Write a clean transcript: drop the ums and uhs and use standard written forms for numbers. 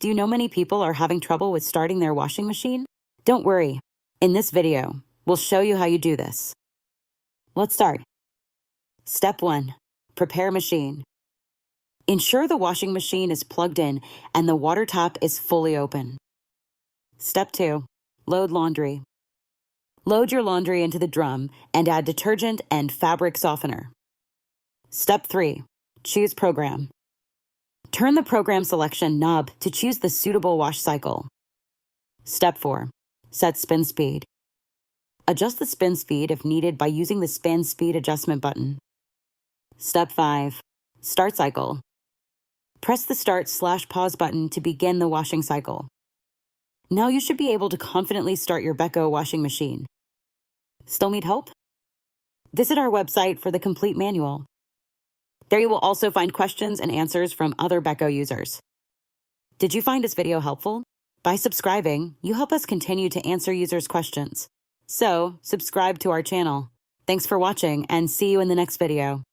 Do you know many people are having trouble with starting their washing machine? Don't worry. In this video, we'll show you how you do this. Let's start. Step 1. Prepare machine. Ensure the washing machine is plugged in and the water tap is fully open. Step 2. Load laundry. Load your laundry into the drum and add detergent and fabric softener. Step 3. Choose program. Turn the program selection knob to choose the suitable wash cycle. Step 4. Set spin speed. Adjust the spin speed if needed by using the spin speed adjustment button. Step 5. Start cycle. Press the start/pause button to begin the washing cycle. Now you should be able to confidently start your Beko washing machine. Still need help? Visit our website for the complete manual. There you will also find questions and answers from other Beko users. Did you find this video helpful? By subscribing, you help us continue to answer users' questions. So, subscribe to our channel. Thanks for watching and see you in the next video.